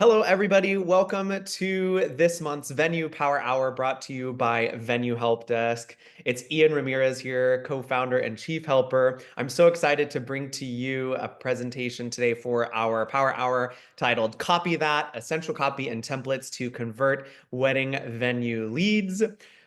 Hello, everybody. Welcome to this month's Venue Power Hour brought to you by Venue Help Desk. It's Ian Ramirez here, co-founder and chief helper. I'm so excited to bring to you a presentation today for our Power Hour titled Copy That, Essential Copy and Templates to Convert Wedding Venue Leads.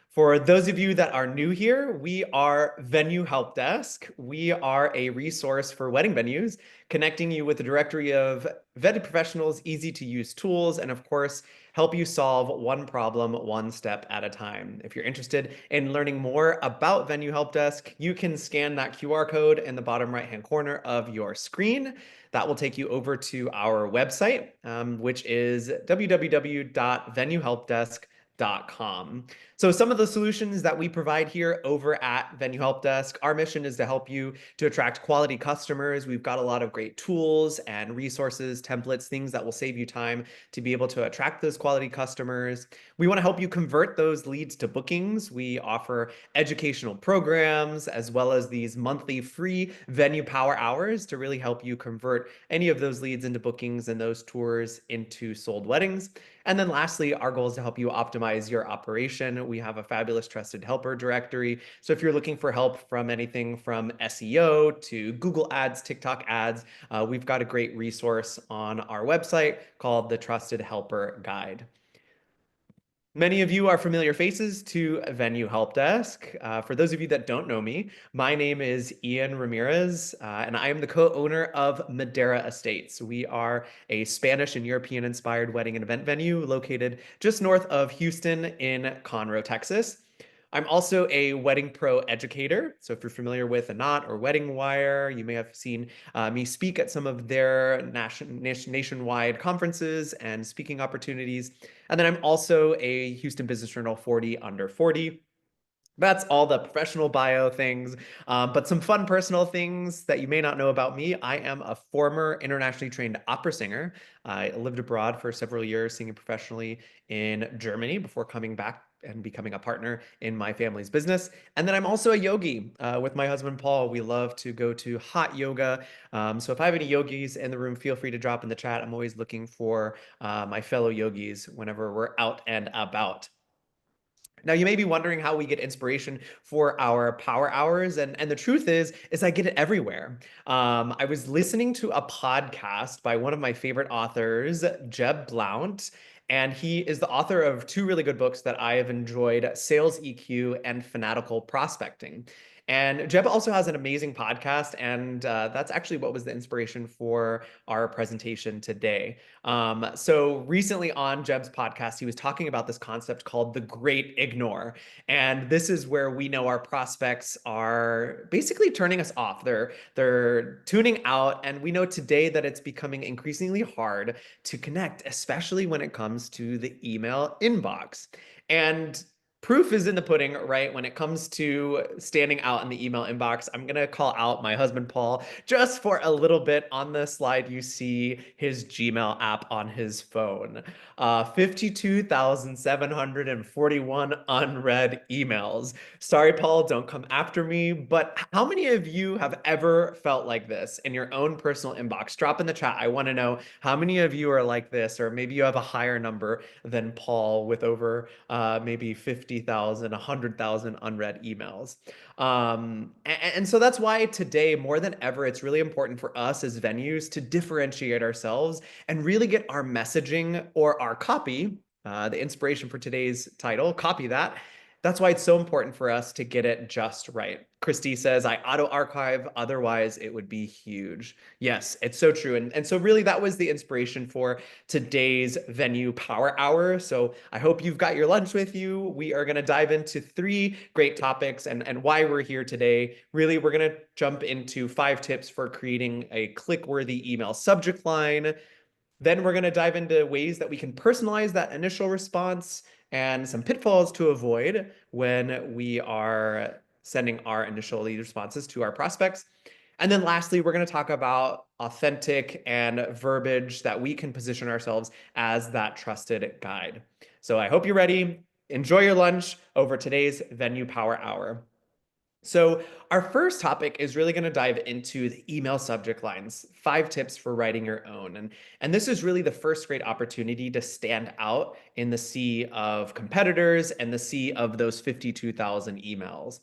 For those of you that are new here, we are Venue Help Desk. We are a resource for wedding venues, connecting you with a directory of vetted professionals, easy to use tools, and of course, help you solve one problem one step at a time. If you're interested in learning more about Venue Help Desk, you can scan that QR code in the bottom right-hand corner of your screen. That will take you over to our website, which is www.venuehelpdesk.com. So some of the solutions that we provide here over at Venue Help Desk, our mission is to help you to attract quality customers. We've got a lot of great tools and resources, templates, things that will save you time to be able to attract those quality customers. We want to help you convert those leads to bookings. We offer educational programs as well as these monthly free venue power hours to really help you convert any of those leads into bookings and those tours into sold weddings. And then lastly, our goal is to help you optimize your operation. We have a fabulous trusted helper directory. So if you're looking for help from anything from SEO to Google Ads, TikTok ads, we've got a great resource on our website called the Trusted Helper Guide. Many of you are familiar faces to Venue Help Desk. For those of you that don't know me, my name is Ian Ramirez, and I am the co-owner of Madera Estates. We are a Spanish and European-inspired wedding and event venue located just north of Houston in Conroe, Texas. I'm also a wedding pro educator. So if you're familiar with a Knot or Wedding Wire, you may have seen me speak at some of their nationwide conferences and speaking opportunities. And then I'm also a Houston Business Journal 40 under 40. That's all the professional bio things, but some fun personal things that you may not know about me. I am a former internationally trained opera singer. I lived abroad for several years singing professionally in Germany before coming back and becoming a partner in my family's business. And then I'm also a yogi with my husband, Paul. We love to go to hot yoga. So if I have any yogis in the room, feel free to drop in the chat. I'm always looking for my fellow yogis whenever we're out and about. Now, you may be wondering how we get inspiration for our power hours, and the truth is I get it everywhere. I was listening to a podcast by one of my favorite authors, Jeb Blount, and he is the author of two really good books that I have enjoyed, Sales EQ and Fanatical Prospecting. And Jeb also has an amazing podcast, and that's actually what was the inspiration for our presentation today. So recently on Jeb's podcast, he was talking about this concept called the great ignore. And this is where we know our prospects are basically turning us off. They're tuning out. And we know today that it's becoming increasingly hard to connect, especially when it comes to the email inbox. And proof is in the pudding, right? When it comes to standing out in the email inbox, I'm going to call out my husband, Paul, just for a little bit. On the slide, you see his Gmail app on his phone. 52,741 unread emails. Sorry, Paul, don't come after me. But how many of you have ever felt like this in your own personal inbox? Drop in the chat. I want to know how many of you are like this, or maybe you have a higher number than Paul with over maybe 50,000, 100,000 unread emails. And so that's why today, more than ever, it's really important for us as venues to differentiate ourselves and really get our messaging or our copy, the inspiration for today's title, copy that. That's why it's so important for us to get it just right. Christy says, I auto archive, otherwise it would be huge. Yes, it's so true. And so really that was the inspiration for today's venue power hour. So I hope you've got your lunch with you. We are going to dive into three great topics and why we're here today. Really, we're going to jump into 5 tips for creating a click-worthy email subject line. Then we're going to dive into ways that we can personalize that initial response and some pitfalls to avoid when we are sending our initial lead responses to our prospects. And then lastly, we're going to talk about authentic and verbiage that we can position ourselves as that trusted guide. So I hope you're ready. Enjoy your lunch over today's Venue Power Hour. So, our first topic is really going to dive into the email subject lines, 5 tips for writing your own. And this is really the first great opportunity to stand out in the sea of competitors and the sea of those 52,000 emails.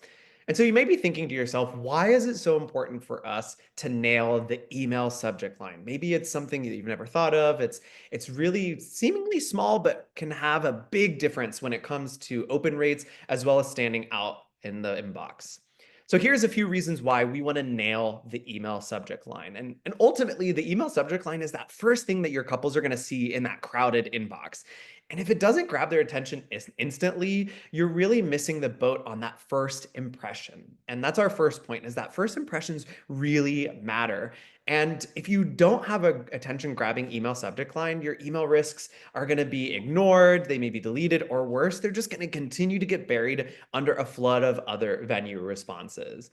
And so you may be thinking to yourself, why is it so important for us to nail the email subject line? Maybe it's something that you've never thought of. It's really seemingly small, but can have a big difference when it comes to open rates as well as standing out in the inbox. So here's a few reasons why we want to nail the email subject line. And ultimately, the email subject line is that first thing that your couples are going to see in that crowded inbox. And if it doesn't grab their attention instantly, you're really missing the boat on that first impression. And that's our first point, is that first impressions really matter. And if you don't have a attention grabbing email subject line, your email risks are going to be ignored, they may be deleted, or worse, they're just going to continue to get buried under a flood of other venue responses.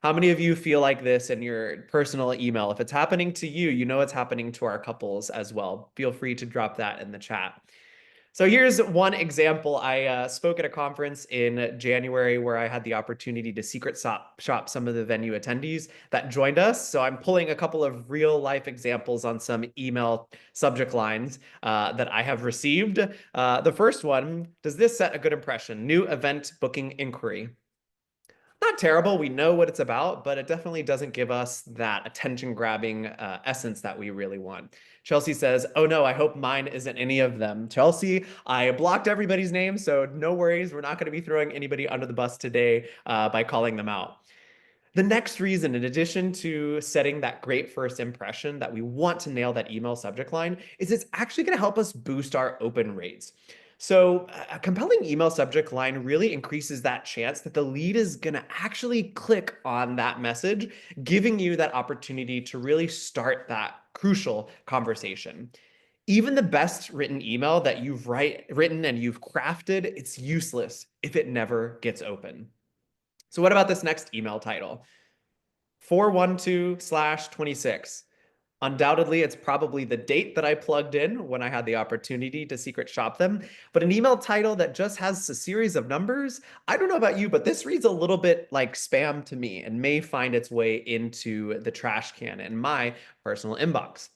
How many of you feel like this in your personal email? If it's happening to you, you know it's happening to our couples as well. Feel free to drop that in the chat. So here's one example. I spoke at a conference in January where I had the opportunity to shop some of the venue attendees that joined us. So I'm pulling a couple of real life examples on some email subject lines that I have received. The first one, does this set a good impression? New event booking inquiry. Not terrible. We know what it's about, but it definitely doesn't give us that attention grabbing essence that we really want. Chelsea says, oh no, I hope mine isn't any of them. Chelsea, I blocked everybody's name, so no worries. We're not going to be throwing anybody under the bus today by calling them out. The next reason, in addition to setting that great first impression that we want to nail that email subject line, is it's actually going to help us boost our open rates. So, a compelling email subject line really increases that chance that the lead is going to actually click on that message, giving you that opportunity to really start that crucial conversation. Even the best written email that you've written and you've crafted, it's useless if it never gets open. So, what about this next email title? 412/26. Undoubtedly, it's probably the date that I plugged in when I had the opportunity to secret shop them. But an email title that just has a series of numbers, I don't know about you, but this reads a little bit like spam to me and may find its way into the trash can in my personal inbox.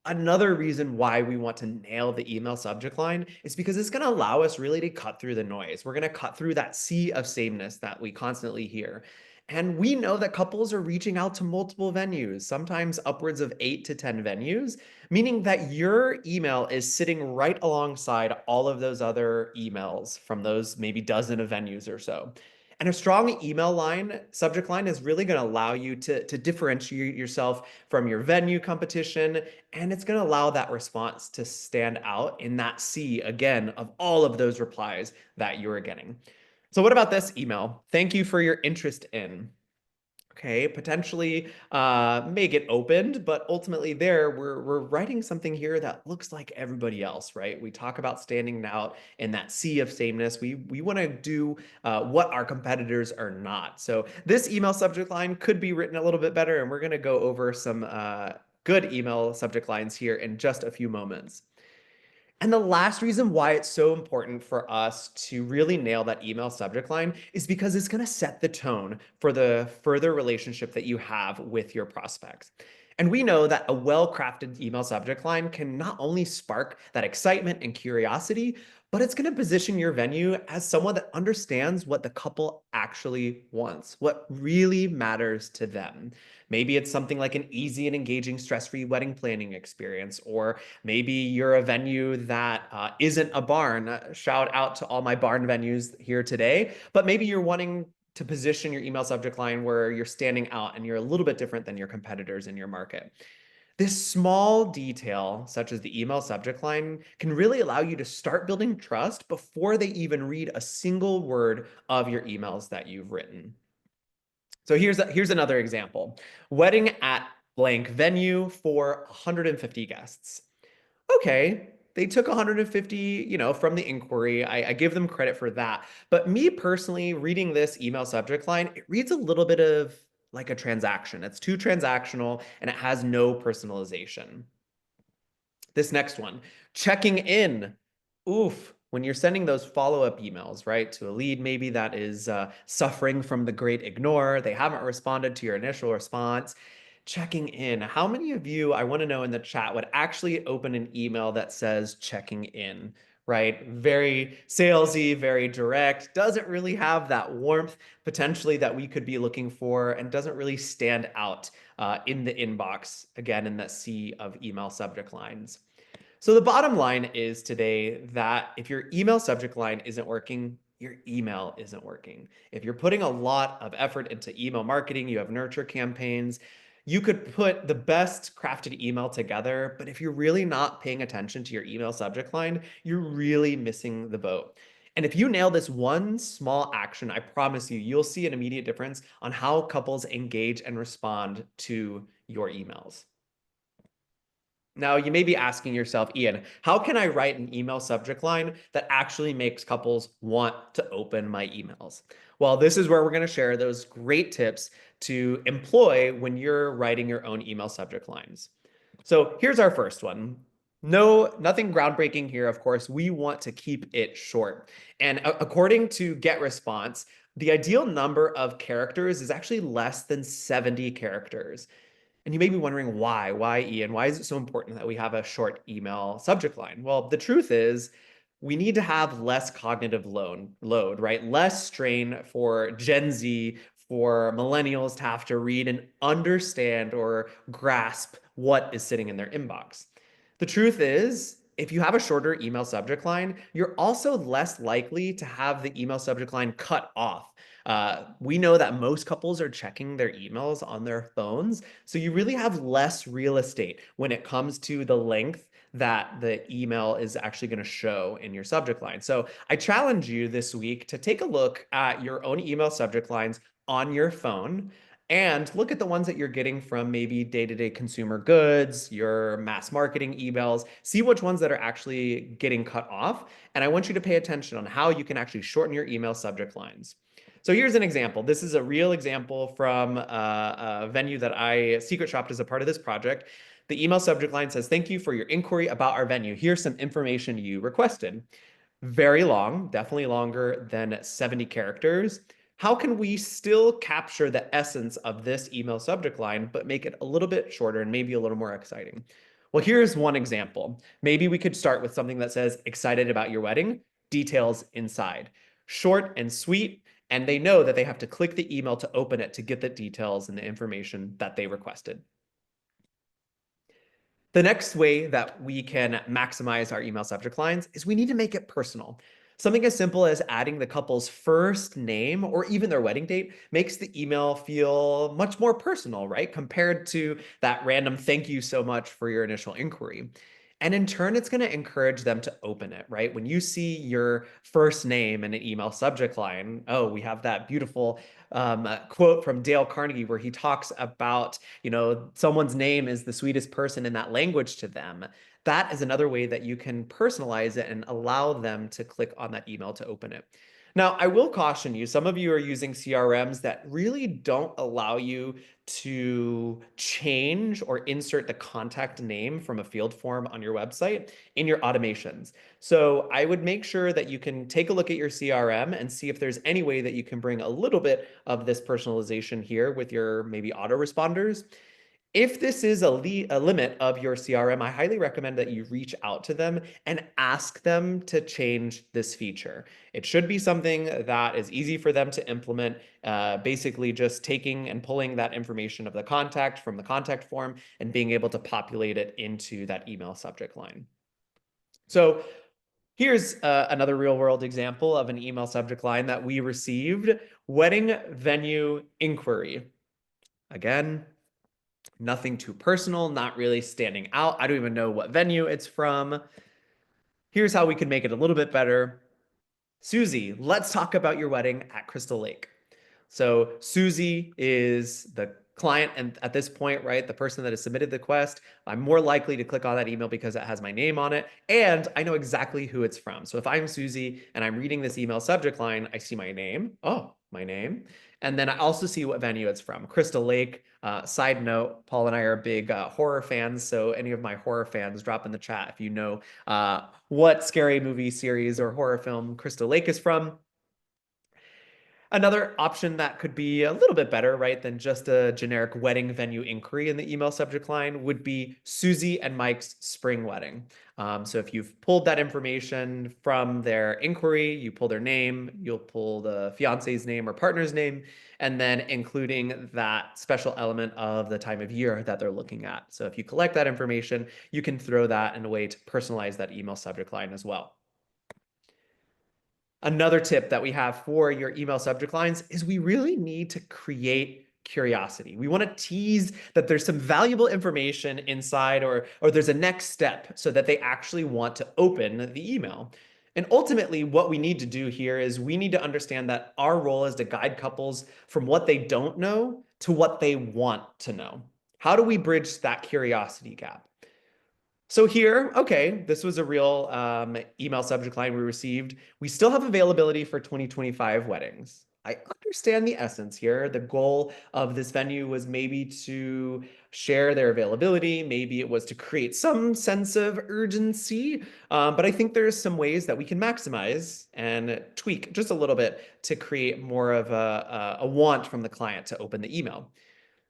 Another reason why we want to nail the email subject line is because it's going to allow us really to cut through the noise. We're going to cut through that sea of sameness that we constantly hear. And we know that couples are reaching out to multiple venues, sometimes upwards of 8 to 10 venues, meaning that your email is sitting right alongside all of those other emails from those maybe dozen of venues or so. And a strong email line, subject line, is really going to allow you to differentiate yourself from your venue competition, and it's going to allow that response to stand out in that sea again of all of those replies that you are getting. So, what about this email? Thank you for your interest in. Okay, potentially may get opened, but ultimately there we're writing something here that looks like everybody else, right? We talk about standing out in that sea of sameness. We want to do what our competitors are not. So this email subject line could be written a little bit better, and we're going to go over some good email subject lines here in just a few moments. And the last reason why it's so important for us to really nail that email subject line is because it's going to set the tone for the further relationship that you have with your prospects. And we know that a well-crafted email subject line can not only spark that excitement and curiosity, but it's going to position your venue as someone that understands what the couple actually wants, what really matters to them. Maybe it's something like an easy and engaging stress-free wedding planning experience, or maybe you're a venue that isn't a barn. Shout out to all my barn venues here today. But maybe you're wanting to position your email subject line where you're standing out and you're a little bit different than your competitors in your market. This small detail, such as the email subject line, can really allow you to start building trust before they even read a single word of your emails that you've written. So here's another example. Wedding at blank venue for 150 guests. Okay, they took 150, from the inquiry. I give them credit for that. But me personally, reading this email subject line, it reads a little bit of like a transaction. It's too transactional and it has no personalization. This next one, checking in. Oof. when you're sending those follow-up emails, right, to a lead maybe that is suffering from the great ignore, they haven't responded to your initial response, checking in. How many of you, I want to know in the chat, would actually open an email that says checking in? Right? Very salesy, very direct, doesn't really have that warmth potentially that we could be looking for, and doesn't really stand out in the inbox, again, in that sea of email subject lines. So the bottom line is today that if your email subject line isn't working, your email isn't working. If you're putting a lot of effort into email marketing, you have nurture campaigns, you could put the best crafted email together, but if you're really not paying attention to your email subject line, you're really missing the boat. And if you nail this one small action, I promise you, you'll see an immediate difference on how couples engage and respond to your emails. Now, you may be asking yourself, Ian, how can I write an email subject line that actually makes couples want to open my emails? Well, this is where we're going to share those great tips to employ when you're writing your own email subject lines. So here's our first one. No, nothing groundbreaking here, of course. We want to keep it short. And according to GetResponse, the ideal number of characters is actually less than 70 characters. And you may be wondering why? Why, Ian? Why is it so important that we have a short email subject line? Well, the truth is, we need to have less cognitive load, right? Less strain for Gen Z, for millennials to have to read and understand or grasp what is sitting in their inbox. The truth is, if you have a shorter email subject line, you're also less likely to have the email subject line cut off. We know that most couples are checking their emails on their phones, so you really have less real estate when it comes to the length that the email is actually going to show in your subject line. So I challenge you this week to take a look at your own email subject lines on your phone and look at the ones that you're getting from maybe day-to-day consumer goods, your mass marketing emails, see which ones that are actually getting cut off. And I want you to pay attention on how you can actually shorten your email subject lines. So here's an example. This is a real example from a venue that I secret shopped as a part of this project. The email subject line says, "Thank you for your inquiry about our venue. Here's some information you requested." Very long, definitely longer than 70 characters. How can we still capture the essence of this email subject line, but make it a little bit shorter and maybe a little more exciting? Well, here's one example. Maybe we could start with something that says, "Excited about your wedding, details inside." Short and sweet, and they know that they have to click the email to open it to get the details and the information that they requested. The next way that we can maximize our email subject lines is we need to make it personal. Something as simple as adding the couple's first name or even their wedding date makes the email feel much more personal, right? Compared to that random "thank you so much for your initial inquiry." And in turn, it's going to encourage them to open it, right? When you see your first name in an email subject line, oh, we have that beautiful quote from Dale Carnegie where he talks about, someone's name is the sweetest person in that language to them. That is another way that you can personalize it and allow them to click on that email to open it. Now, I will caution you, some of you are using CRMs that really don't allow you to change or insert the contact name from a field form on your website in your automations. So I would make sure that you can take a look at your CRM and see if there's any way that you can bring a little bit of this personalization here with your maybe autoresponders. If this is a limit of your CRM, I highly recommend that you reach out to them and ask them to change this feature. It should be something that is easy for them to implement, basically just taking and pulling that information of the contact from the contact form and being able to populate it into that email subject line. So here's another real world example of an email subject line that we received: wedding venue inquiry. Again, nothing too personal, not really standing out. I don't even know what venue it's from. Here's how we can make it a little bit better. Susie, let's talk about your wedding at Crystal Lake. So Susie is the client, and at this point, right, the person that has submitted the request, I'm more likely to click on that email because it has my name on it, and I know exactly who it's from. So if I'm Susie and I'm reading this email subject line, I see my name. Oh, my name. And then I also see what venue it's from. Crystal Lake. Side note, Paul and I are big horror fans. So any of my horror fans, drop in the chat if you know what scary movie series or horror film Crystal Lake is from. Another option that could be a little bit better, right, than just a generic wedding venue inquiry in the email subject line would be Susie and Mike's spring wedding. So if you've pulled that information from their inquiry, you pull their name, you'll pull the fiance's name or partner's name, and then including that special element of the time of year that they're looking at. So if you collect that information, you can throw that in a way to personalize that email subject line as well. Another tip that we have for your email subject lines is we really need to create curiosity. We want to tease that there's some valuable information inside or there's a next step so that they actually want to open the email. And ultimately, what we need to do here is we need to understand that our role is to guide couples from what they don't know to what they want to know. How do we bridge that curiosity gap? So here, okay, this was a real email subject line we received. We still have availability for 2025 weddings. I understand the essence here. The goal of this venue was maybe to share their availability. Maybe it was to create some sense of urgency. But I think there's some ways that we can maximize and tweak just a little bit to create more of a want from the client to open the email.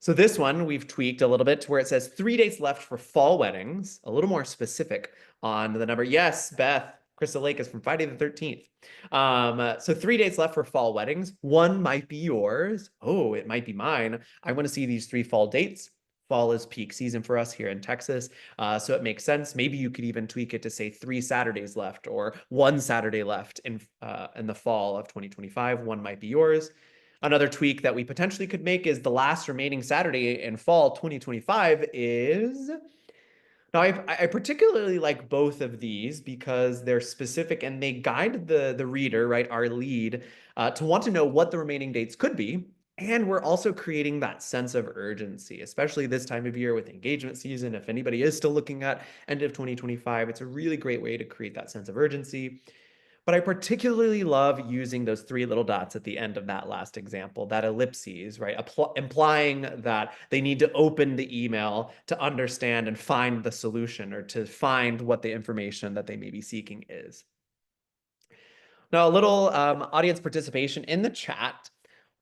So this one we've tweaked a little bit to where it says 3 days left for fall weddings, a little more specific on the number. Yes, Beth, Crystal Lake is from Friday the 13th. So 3 days left for fall weddings. One might be yours. Oh, it might be mine. I want to see these 3 fall dates. Fall is peak season for us here in Texas. So it makes sense. Maybe you could even tweak it to say 3 Saturdays left or 1 Saturday left in the fall of 2025. One might be yours. Another tweak that we potentially could make is the last remaining Saturday in fall 2025 is... Now, I particularly like both of these because they're specific and they guide the reader, right, our lead, to want to know what the remaining dates could be. And we're also creating that sense of urgency, especially this time of year with engagement season. If anybody is still looking at end of 2025, it's a really great way to create that sense of urgency. But I particularly love using those 3 little dots at the end of that last example, that ellipses, right? Implying that they need to open the email to understand and find the solution or to find what the information that they may be seeking is. Now, a little audience participation in the chat.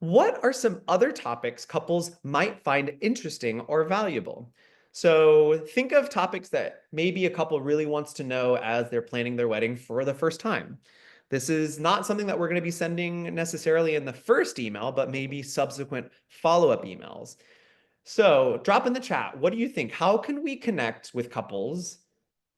What are some other topics couples might find interesting or valuable? So think of topics that maybe a couple really wants to know as they're planning their wedding for the first time. This is not something that we're going to be sending necessarily in the first email, but maybe subsequent follow-up emails. So drop in the chat. What do you think? How can we connect with couples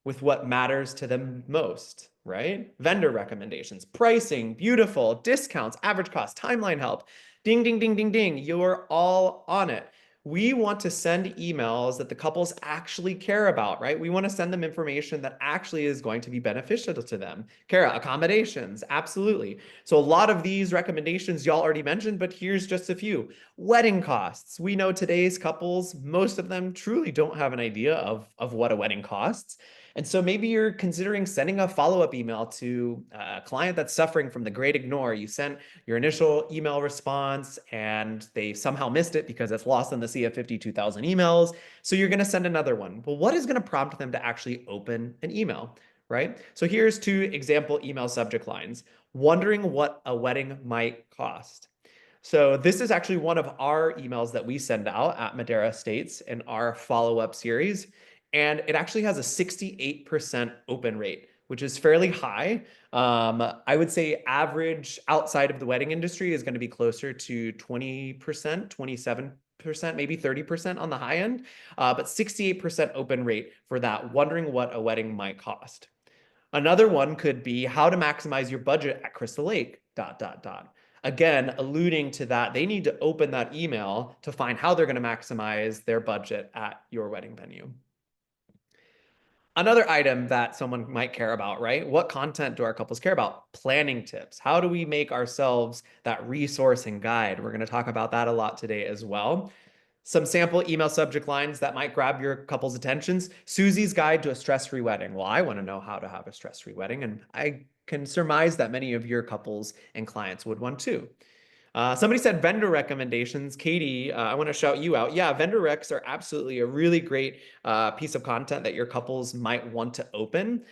with what matters to them most, right? Vendor recommendations, pricing, beautiful, discounts, average cost, timeline help. Ding, ding, ding, ding, ding. You're all on it. We want to send emails that the couples actually care about, right? We want to send them information that actually is going to be beneficial to them. Kara, accommodations, absolutely. So a lot of these recommendations y'all already mentioned, but here's just a few. Wedding costs. We know today's couples, most of them truly don't have an idea of what a wedding costs. And so maybe you're considering sending a follow-up email to a client that's suffering from the great ignore. You sent your initial email response and they somehow missed it because it's lost in the sea of 52,000 emails. So you're going to send another one. Well, what is going to prompt them to actually open an email, right? So here's 2 example email subject lines. Wondering what a wedding might cost. So this is actually one of our emails that we send out at Madera States in our follow-up series. And it actually has a 68% open rate, which is fairly high. I would say average outside of the wedding industry is going to be closer to 20%, 27%, maybe 30% on the high end, but 68% open rate for that, wondering what a wedding might cost. Another one could be how to maximize your budget at Crystal Lake, ... Again, alluding to that, they need to open that email to find how they're going to maximize their budget at your wedding venue. Another item that someone might care about, right? What content do our couples care about? Planning tips. How do we make ourselves that resource and guide? We're going to talk about that a lot today as well. Some sample email subject lines that might grab your couple's attentions. Susie's guide to a stress-free wedding. Well, I want to know how to have a stress-free wedding, and I can surmise that many of your couples and clients would want too. Somebody said vendor recommendations. Katie, I want to shout you out. Yeah, vendor recs are absolutely a really great piece of content that your couples might want to open.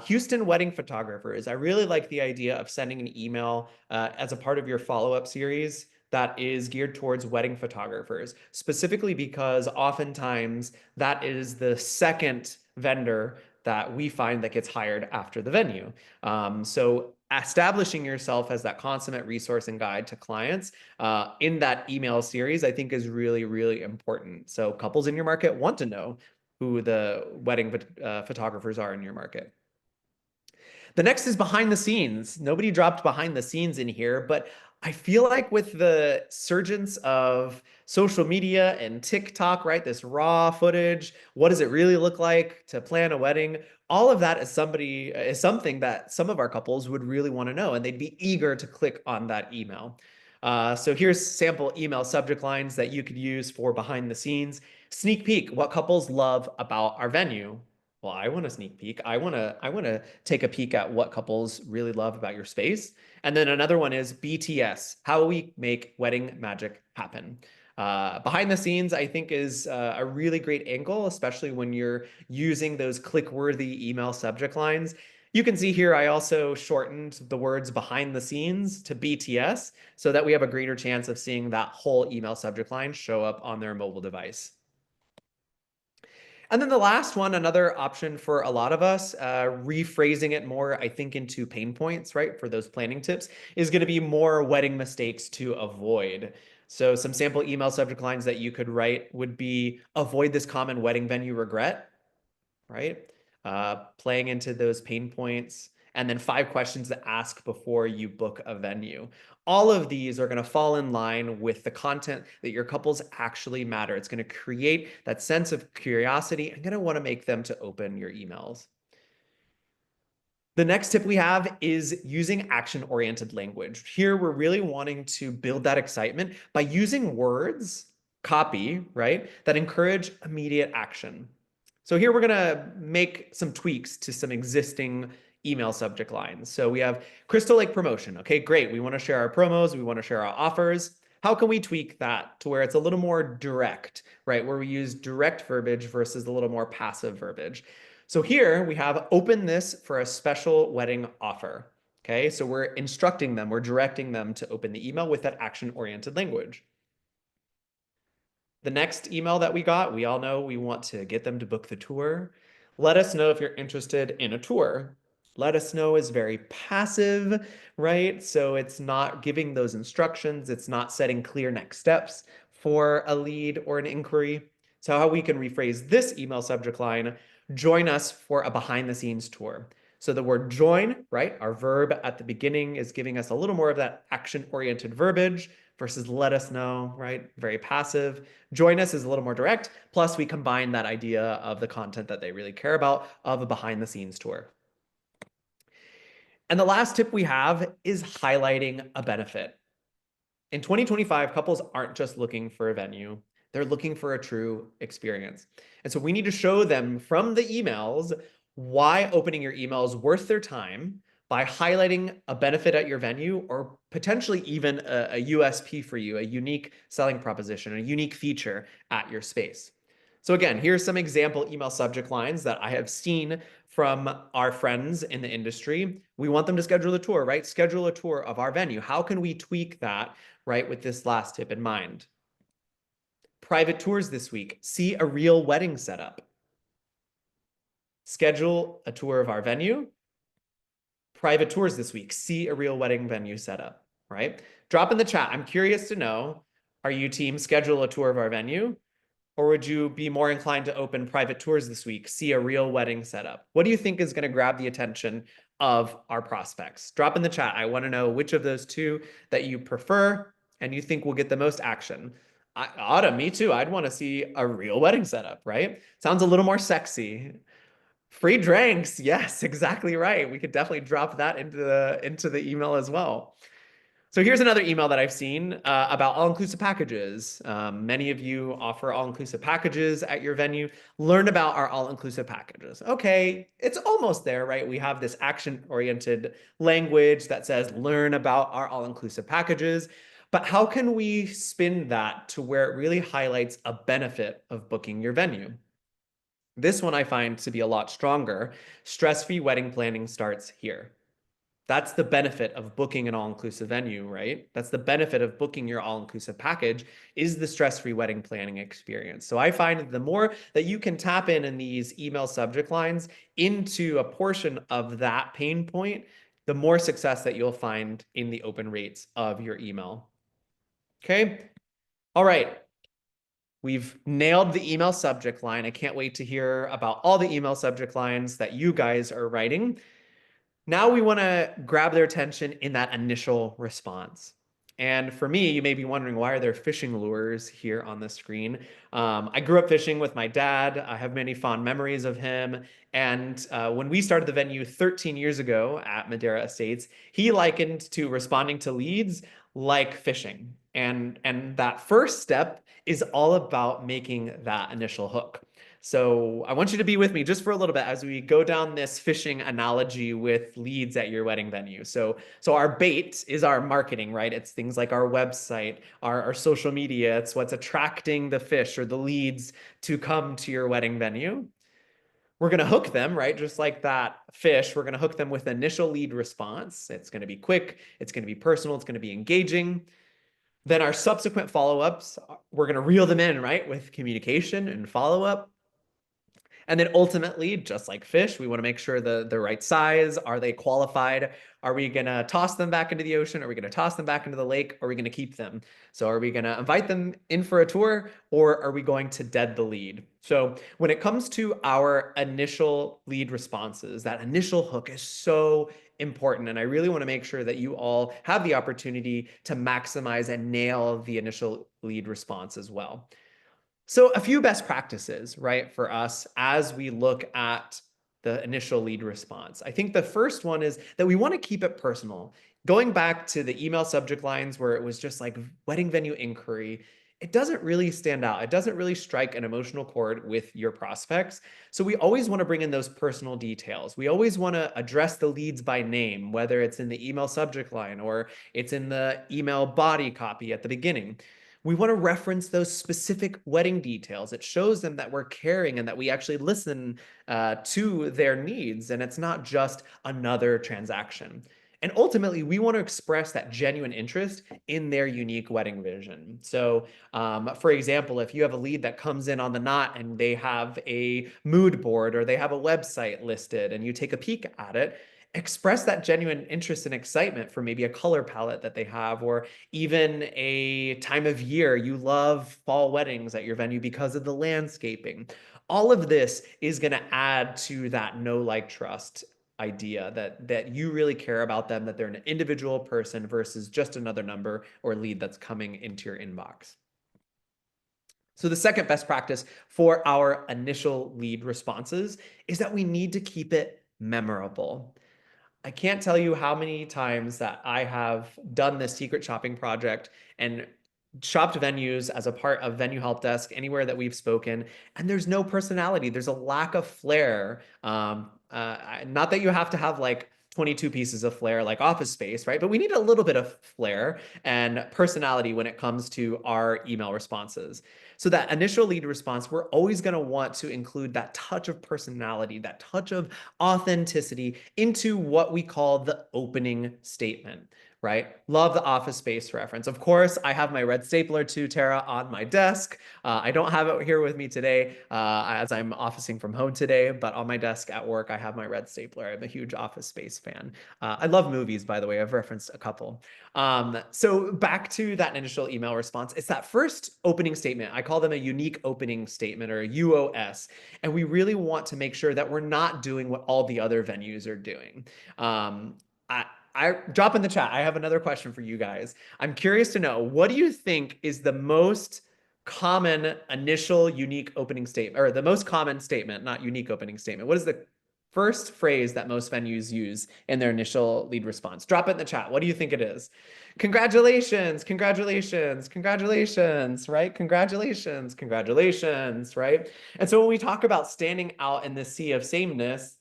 Houston wedding photographers. I really like the idea of sending an email as a part of your follow-up series that is geared towards wedding photographers, specifically because oftentimes that is the second vendor that we find that gets hired after the venue. So establishing yourself as that consummate resource and guide to clients in that email series, I think is really, really important. So couples in your market want to know who the wedding photographers are in your market. The next is behind the scenes. Nobody dropped behind the scenes in here, but I feel like with the surgence of social media and TikTok, right? This raw footage, what does it really look like to plan a wedding? All of that is something that some of our couples would really want to know, and they'd be eager to click on that email. So here's sample email subject lines that you could use for behind the scenes. Sneak peek, what couples love about our venue. Well, I want a sneak peek. I want to take a peek at what couples really love about your space. And then another one is BTS, how we make wedding magic happen. Behind the scenes, I think is a really great angle, especially when you're using those click-worthy email subject lines. You can see here, I also shortened the words behind the scenes to BTS so that we have a greater chance of seeing that whole email subject line show up on their mobile device. And then the last one, another option for a lot of us, rephrasing it more, I think, into pain points, right? For those planning tips, is going to be more wedding mistakes to avoid. So some sample email subject lines that you could write would be avoid this common wedding venue regret, right? Playing into those pain points, and then 5 questions to ask before you book a venue. All of these are going to fall in line with the content that your couples actually matter. It's going to create that sense of curiosity and going to want to make them to open your emails. The next tip we have is using action-oriented language. Here, we're really wanting to build that excitement by using words, copy, right, that encourage immediate action. So here we're going to make some tweaks to some existing email subject lines. So we have Crystal Lake promotion. Okay, great. We want to share our promos. We want to share our offers. How can we tweak that to where it's a little more direct, right? Where we use direct verbiage versus a little more passive verbiage. So here we have open this for a special wedding offer. Okay, so we're instructing them, we're directing them to open the email with that action-oriented language. The next email that we got, we all know we want to get them to book the tour. Let us know if you're interested in a tour. Let us know is very passive, right? So it's not giving those instructions. It's not setting clear next steps for a lead or an inquiry. So how we can rephrase this email subject line, join us for a behind the scenes tour. So the word join, right? Our verb at the beginning is giving us a little more of that action-oriented verbiage versus let us know, right? Very passive. Join us is a little more direct. Plus, we combine that idea of the content that they really care about of a behind the scenes tour. And the last tip we have is highlighting a benefit. In 2025, couples aren't just looking for a venue, they're looking for a true experience. And so we need to show them from the emails why opening your email is worth their time by highlighting a benefit at your venue or potentially even a USP for you, a unique selling proposition, a unique feature at your space. So again, here's some example email subject lines that I have seen from our friends in the industry. We want them to schedule a tour, right? Schedule a tour of our venue. How can we tweak that, right, with this last tip in mind? Private tours this week. See a real wedding setup. Schedule a tour of our venue. Private tours this week. See a real wedding venue setup, right? Drop in the chat. I'm curious to know, are you team schedule a tour of our venue? Or would you be more inclined to open private tours this week, see a real wedding setup? What do you think is going to grab the attention of our prospects? Drop in the chat. I want to know which of those two that you prefer and you think will get the most action. Autumn, me too. I'd want to see a real wedding setup, right? Sounds a little more sexy. Free drinks. Yes, exactly right. We could definitely drop that into the email as well. So here's another email that I've seen about all-inclusive packages. Many of you offer all-inclusive packages at your venue. Learn about our all-inclusive packages. Okay, it's almost there, right? We have this action-oriented language that says learn about our all-inclusive packages. But how can we spin that to where it really highlights a benefit of booking your venue? This one I find to be a lot stronger. Stress-free wedding planning starts here. That's the benefit of booking an all-inclusive venue, right? That's the benefit of booking your all-inclusive package is the stress-free wedding planning experience. So I find that the more that you can tap in these email subject lines into a portion of that pain point, the more success that you'll find in the open rates of your email. Okay. All right. We've nailed the email subject line. I can't wait to hear about all the email subject lines that you guys are writing. Now we want to grab their attention in that initial response. And for me, you may be wondering, why are there fishing lures here on the screen? I grew up fishing with my dad. I have many fond memories of him. And when we started the venue 13 years ago at Madeira Estates, he likened to responding to leads like fishing. And that first step is all about making that initial hook. So I want you to be with me just for a little bit as we go down this fishing analogy with leads at your wedding venue. So our bait is our marketing, right? It's things like our website, our social media. It's what's attracting the fish or the leads to come to your wedding venue. We're going to hook them, right? Just like that fish, we're going to hook them with initial lead response. It's going to be quick. It's going to be personal. It's going to be engaging. Then our subsequent follow-ups, we're going to reel them in, right? With communication and follow-up. And then ultimately, just like fish, we want to make sure the right size. Are they qualified? Are we going to toss them back into the ocean? Are we going to toss them back into the lake? Are we going to keep them? So are we going to invite them in for a tour, or are we going to dead the lead? So when it comes to our initial lead responses, that initial hook is so important. And I really want to make sure that you all have the opportunity to maximize and nail the initial lead response as well. So a few best practices, right, for us as we look at the initial lead response. I think the first one is that we want to keep it personal. Going back to the email subject lines where it was just like wedding venue inquiry, it doesn't really stand out. It doesn't really strike an emotional chord with your prospects. So we always want to bring in those personal details. We always want to address the leads by name, whether it's in the email subject line or it's in the email body copy at the beginning. We want to reference those specific wedding details. It shows them that we're caring and that we actually listen to their needs, and it's not just another transaction. And ultimately, we want to express that genuine interest in their unique wedding vision. So, for example, if you have a lead that comes in on the knot and they have a mood board or they have a website listed and you take a peek at it, express that genuine interest and excitement for maybe a color palette that they have, or even a time of year. You love fall weddings at your venue because of the landscaping. All of this is going to add to that know, like, trust idea that you really care about them, that they're an individual person versus just another number or lead that's coming into your inbox. So the second best practice for our initial lead responses is that we need to keep it memorable. I can't tell you how many times that I have done this secret shopping project and shopped venues as a part of venue help desk anywhere that we've spoken, and there's no personality. There's a lack of flair. Not that you have to have like 22 pieces of flair like Office Space, right? But we need a little bit of flair and personality when it comes to our email responses. So that initial lead response, we're always going to want to include that touch of personality, that touch of authenticity into what we call the opening statement, right? Love the Office Space reference. Of course, I have my red stapler too, Tara, on my desk. I don't have it here with me today as I'm officing from home today, but on my desk at work, I have my red stapler. I'm a huge Office Space fan. I love movies, by the way. I've referenced a couple. So back to that initial email response, it's that first opening statement. I call them a unique opening statement, or a UOS. And we really want to make sure that we're not doing what all the other venues are doing. I drop in the chat. I have another question for you guys. I'm curious to know, what do you think is the most common initial unique opening statement, or the most common statement, not unique opening statement? What is the first phrase that most venues use in their initial lead response? Drop it in the chat. What do you think it is? Congratulations, congratulations, congratulations, right? Congratulations, congratulations, right? And so when we talk about standing out in the sea of sameness,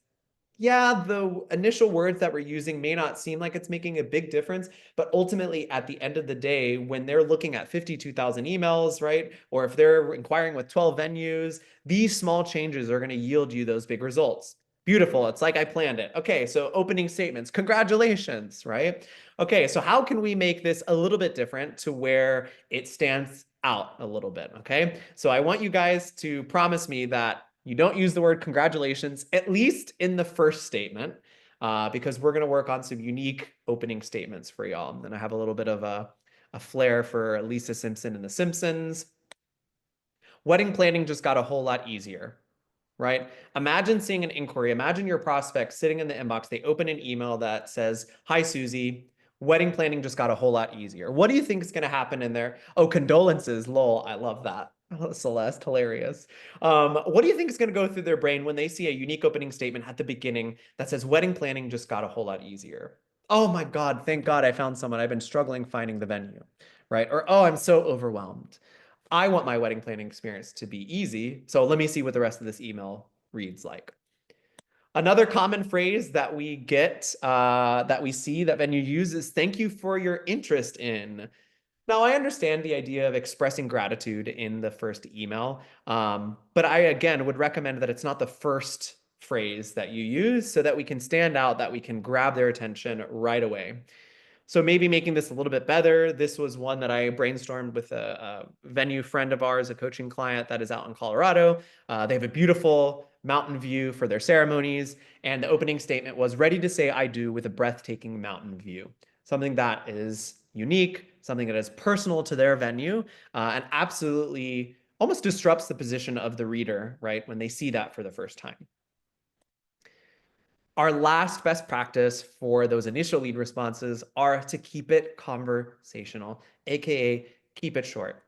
Yeah, the initial words that we're using may not seem like it's making a big difference, but ultimately at the end of the day, when they're looking at 52,000 emails, right? Or if they're inquiring with 12 venues, these small changes are going to yield you those big results. Beautiful. It's like I planned it. Okay, so opening statements. Congratulations, right? Okay, so how can we make this a little bit different to where it stands out a little bit? Okay, so I want you guys to promise me that you don't use the word congratulations, at least in the first statement, because we're going to work on some unique opening statements for y'all. And I have a little bit of a flair for Lisa Simpson and The Simpsons. Wedding planning just got a whole lot easier, right? Imagine seeing an inquiry. Imagine your prospect sitting in the inbox. They open an email that says, "Hi, Susie. Wedding planning just got a whole lot easier." What do you think is going to happen in there? Oh, condolences. Lol. I love that. Oh, Celeste, hilarious. What do you think is going to go through their brain when they see a unique opening statement at the beginning that says, "Wedding planning just got a whole lot easier"? Oh my God, thank God I found someone. I've been struggling finding the venue, right? Or, "Oh, I'm so overwhelmed. I want my wedding planning experience to be easy. So let me see what the rest of this email reads like." Another common phrase that we get, that we see that Venue uses, "Thank you for your interest in." Now, I understand the idea of expressing gratitude in the first email, but I, again, would recommend that it's not the first phrase that you use so that we can stand out, that we can grab their attention right away. So maybe making this a little bit better. This was one that I brainstormed with a venue friend of ours, a coaching client that is out in Colorado. They have a beautiful mountain view for their ceremonies. And the opening statement was, "Ready to say I do with a breathtaking mountain view." Something that is unique, something that is personal to their venue, and absolutely almost disrupts the position of the reader, right, when they see that for the first time. Our last best practice for those initial lead responses are to keep it conversational, aka keep it short.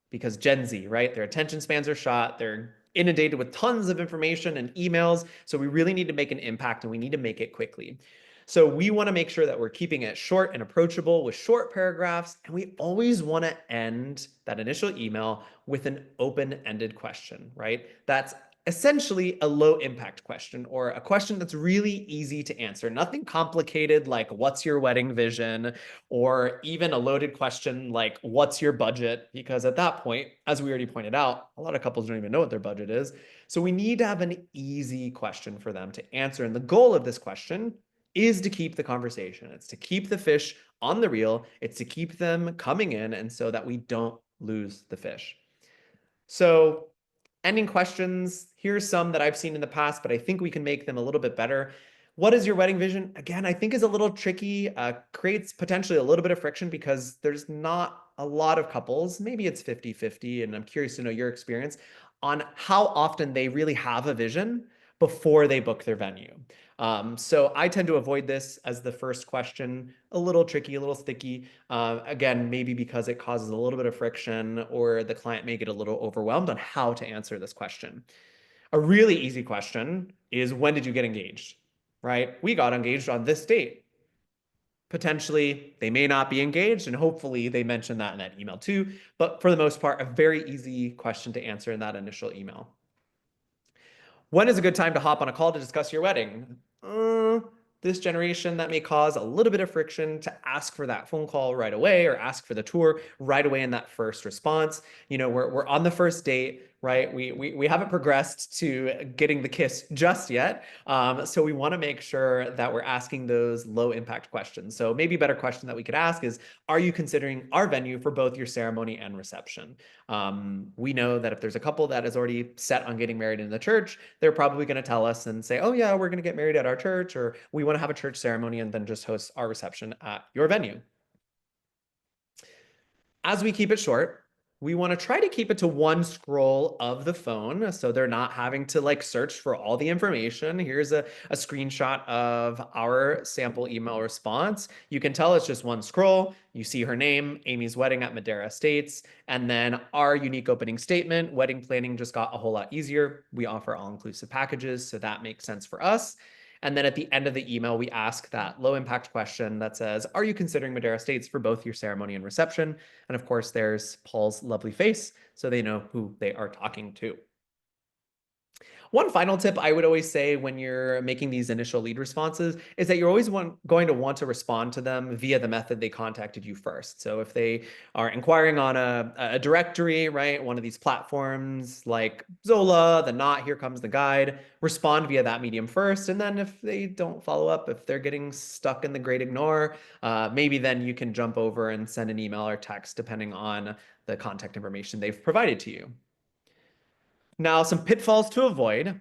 Because Gen Z, right? Their attention spans are shot. They're inundated with tons of information and emails. So we really need to make an impact and we need to make it quickly. So we want to make sure that we're keeping it short and approachable with short paragraphs. And we always want to end that initial email with an open-ended question, right? That's essentially a low impact question or a question that's really easy to answer. Nothing complicated like what's your wedding vision, or even a loaded question like what's your budget? Because at that point, as we already pointed out, a lot of couples don't even know what their budget is. So we need to have an easy question for them to answer. And the goal of this question is to keep the conversation. It's to keep the fish on the reel. It's to keep them coming in, and so that we don't lose the fish. So ending questions, here's some that I've seen in the past, but I think we can make them a little bit better. What is your wedding vision? Again, I think is a little tricky, creates potentially a little bit of friction because there's not a lot of couples, maybe it's 50-50, and I'm curious to know your experience on how often they really have a vision before they book their venue. So I tend to avoid this as the first question, a little tricky, a little sticky. Again, maybe because it causes a little bit of friction or the client may get a little overwhelmed on how to answer this question. A really easy question is, when did you get engaged? Right? We got engaged on this date. Potentially, they may not be engaged, and hopefully they mention that in that email too. But for the most part, a very easy question to answer in that initial email. When is a good time to hop on a call to discuss your wedding? This generation, that may cause a little bit of friction to ask for that phone call right away or ask for the tour right away in that first response. You know, we're on the first date, right? We haven't progressed to getting the kiss just yet. So we want to make sure that we're asking those low impact questions. So maybe a better question that we could ask is, are you considering our venue for both your ceremony and reception? We know that if there's a couple that is already set on getting married in the church, they're probably going to tell us and say, "Oh yeah, we're going to get married at our church," or "We want to have a church ceremony and then just host our reception at your venue." As we keep it short, we want to try to keep it to one scroll of the phone so they're not having to like search for all the information. Here's a screenshot of our sample email response. You can tell it's just one scroll. You see her name, Amy's wedding at Madera Estates, and then our unique opening statement: "Wedding planning just got a whole lot easier. We offer all-inclusive packages, so that makes sense for us." And then at the end of the email, we ask that low impact question that says, "Are you considering Madera Estates for both your ceremony and reception?" And of course, there's Paul's lovely face, so they know who they are talking to. One final tip I would always say when you're making these initial lead responses is that you're always going to want to respond to them via the method they contacted you first. So if they are inquiring on a directory, right, one of these platforms like Zola, the Not, Here Comes the Guide, respond via that medium first. And then if they don't follow up, if they're getting stuck in the great ignore, maybe then you can jump over and send an email or text depending on the contact information they've provided to you. Now, some pitfalls to avoid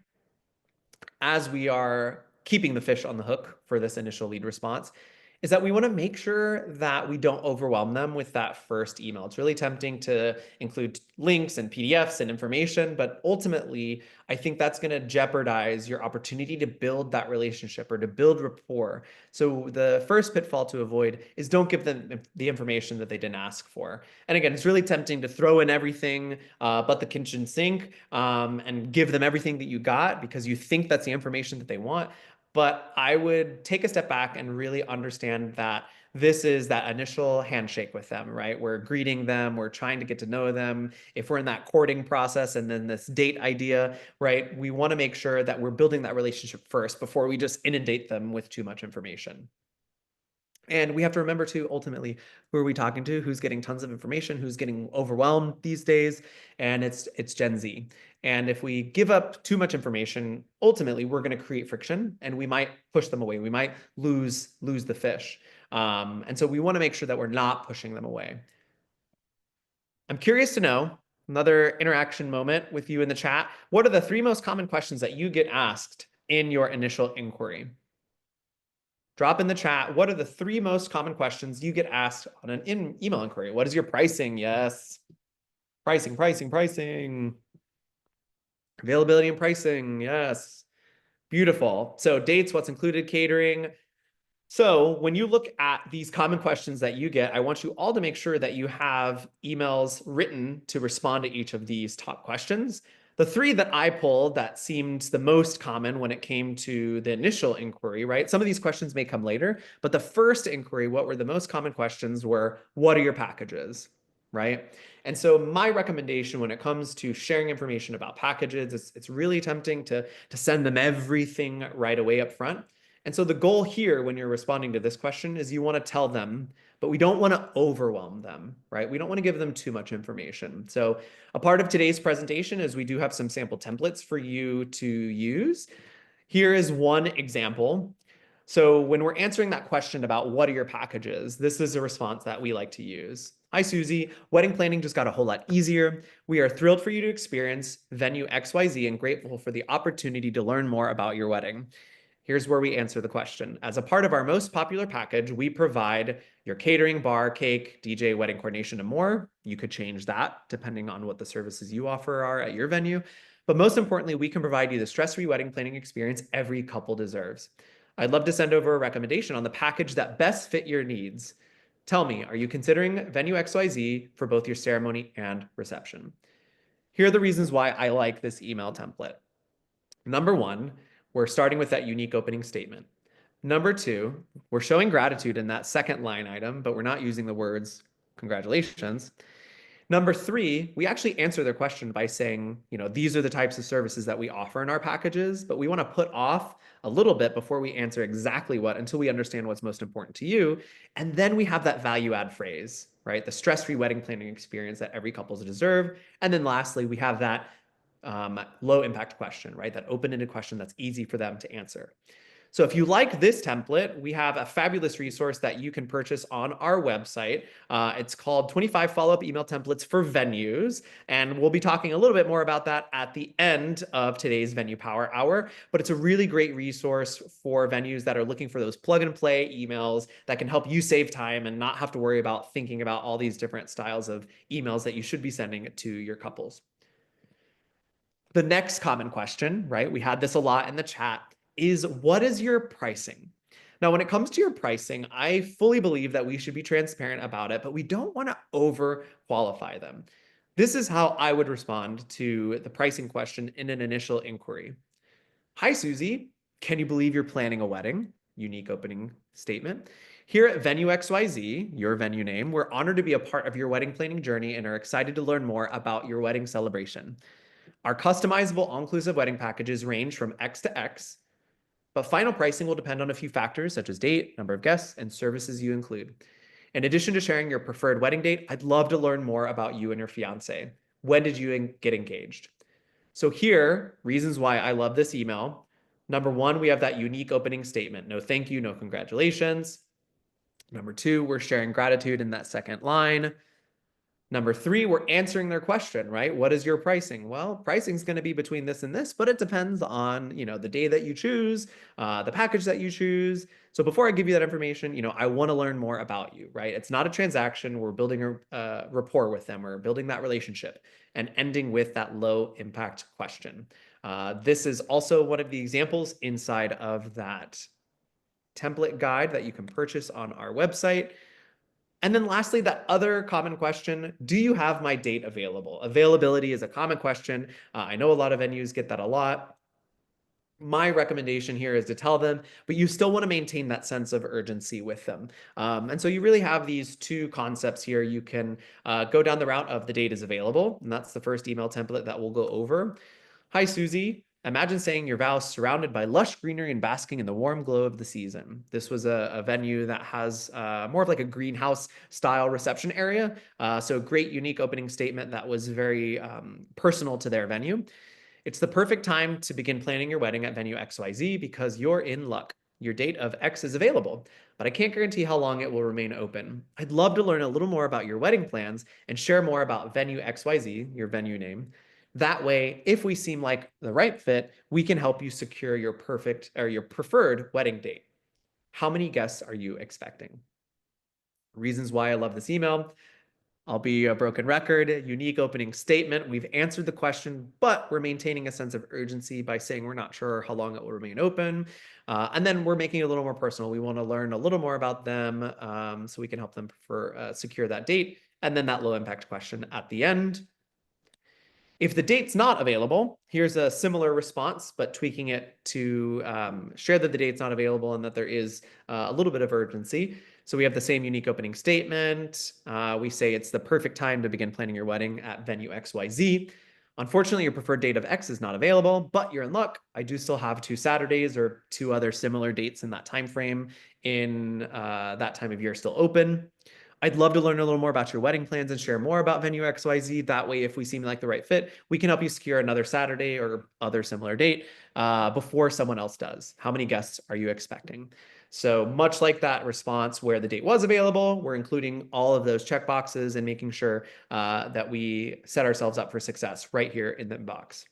as we are keeping the fish on the hook for this initial lead response is that we want to make sure that we don't overwhelm them with that first email. It's really tempting to include links and PDFs and information, but ultimately, I think that's going to jeopardize your opportunity to build that relationship or to build rapport. So the first pitfall to avoid is don't give them the information that they didn't ask for. And again, it's really tempting to throw in everything but the kitchen sink and give them everything that you got because you think that's the information that they want. But I would take a step back and really understand that this is that initial handshake with them, right? We're greeting them, we're trying to get to know them. If we're in that courting process and then this date idea, right? We want to make sure that we're building that relationship first before we just inundate them with too much information. And we have to remember too, ultimately, who are we talking to? Who's getting tons of information? Who's getting overwhelmed these days? And it's Gen Z. And if we give up too much information, ultimately, we're going to create friction, and we might push them away. We might lose the fish. And so we want to make sure that we're not pushing them away. I'm curious to know, another interaction moment with you in the chat. What are the 3 most common questions that you get asked in your initial inquiry? Drop in the chat. What are the 3 most common questions you get asked on an email inquiry? What is your pricing? Yes. Pricing, pricing, pricing. Availability and pricing. Yes. Beautiful. So dates, what's included, catering. So when you look at these common questions that you get, I want you all to make sure that you have emails written to respond to each of these top questions. The 3 that I pulled that seemed the most common when it came to the initial inquiry, right? Some of these questions may come later, but the first inquiry, what were the most common questions were, what are your packages, right? And so my recommendation when it comes to sharing information about packages, it's really tempting to send them everything right away up front. And so the goal here when you're responding to this question is you want to tell them, but we don't want to overwhelm them, right? We don't want to give them too much information. So a part of today's presentation is we do have some sample templates for you to use. Here is one example. So when we're answering that question about what are your packages, this is a response that we like to use. Hi, Susie. Wedding planning just got a whole lot easier. We are thrilled for you to experience venue XYZ and grateful for the opportunity to learn more about your wedding. Here's where we answer the question. As a part of our most popular package, we provide your catering, bar, cake, DJ, wedding coordination, and more. You could change that depending on what the services you offer are at your venue. But most importantly, we can provide you the stress-free wedding planning experience every couple deserves. I'd love to send over a recommendation on the package that best fit your needs. Tell me, are you considering venue XYZ for both your ceremony and reception? Here are the reasons why I like this email template. Number 1, we're starting with that unique opening statement. Number 2, we're showing gratitude in that second line item, but we're not using the words congratulations. Number 3, we actually answer their question by saying, these are the types of services that we offer in our packages, but we want to put off a little bit before we answer exactly what until we understand what's most important to you. And then we have that value add phrase, right? The stress-free wedding planning experience that every couples deserve. And then lastly, we have that low impact question, right? That open-ended question that's easy for them to answer. So if you like this template, we have a fabulous resource that you can purchase on our website. It's called 25 Follow-Up Email Templates for Venues. And we'll be talking a little bit more about that at the end of today's Venue Power Hour. But it's a really great resource for venues that are looking for those plug and play emails that can help you save time and not have to worry about thinking about all these different styles of emails that you should be sending to your couples. The next common question, right? We had this a lot in the chat, is what is your pricing? Now, when it comes to your pricing, I fully believe that we should be transparent about it, but we don't want to over qualify them. This is how I would respond to the pricing question in an initial inquiry. Hi, Susie. Can you believe you're planning a wedding? Unique opening statement. Here at Venue XYZ, your venue name, we're honored to be a part of your wedding planning journey and are excited to learn more about your wedding celebration. Our customizable all-inclusive wedding packages range from X to X, but final pricing will depend on a few factors such as date, number of guests, and services you include. In addition to sharing your preferred wedding date, I'd love to learn more about you and your fiance. When did you get engaged? So here, reasons why I love this email. Number one, we have that unique opening statement. No thank you, no congratulations. Number two, we're sharing gratitude in that second line. Number three, we're answering their question, right? What is your pricing? Well, pricing is going to be between this and this, but it depends on, the day that you choose, the package that you choose. So before I give you that information, I want to learn more about you, right? It's not a transaction. We're building a rapport with them. We're building that relationship and ending with that low impact question. This is also one of the examples inside of that template guide that you can purchase on our website. And then lastly, that other common question, do you have my date available? Availability is a common question. I know a lot of venues get that a lot. My recommendation here is to tell them, but you still want to maintain that sense of urgency with them. And so you really have these two concepts here. You can go down the route of the date is available, and that's the first email template that we'll go over. Hi, Susie. Imagine saying your vows surrounded by lush greenery and basking in the warm glow of the season. This was a venue that has more of like a greenhouse style reception area. So great, unique opening statement that was very personal to their venue. It's the perfect time to begin planning your wedding at venue XYZ because you're in luck. Your date of X is available, but I can't guarantee how long it will remain open. I'd love to learn a little more about your wedding plans and share more about venue XYZ, your venue name. That way, if we seem like the right fit, we can help you secure your perfect or your preferred wedding date. How many guests are you expecting? Reasons why I love this email. I'll be a broken record, unique opening statement. We've answered the question, but we're maintaining a sense of urgency by saying we're not sure how long it will remain open. And then we're making it a little more personal. We want to learn a little more about them so we can help them secure that date. And then that low impact question at the end. If the date's not available, here's a similar response, but tweaking it to share that the date's not available and that there is a little bit of urgency. So we have the same unique opening statement. We say it's the perfect time to begin planning your wedding at venue XYZ. Unfortunately, your preferred date of X is not available, but you're in luck. I do still have 2 Saturdays or 2 other similar dates in that time frame in that time of year still open. I'd love to learn a little more about your wedding plans and share more about venue XYZ. That way, if we seem like the right fit, we can help you secure another Saturday or other similar date before someone else does. How many guests are you expecting? So much like that response where the date was available, we're including all of those checkboxes and making sure that we set ourselves up for success right here in the box.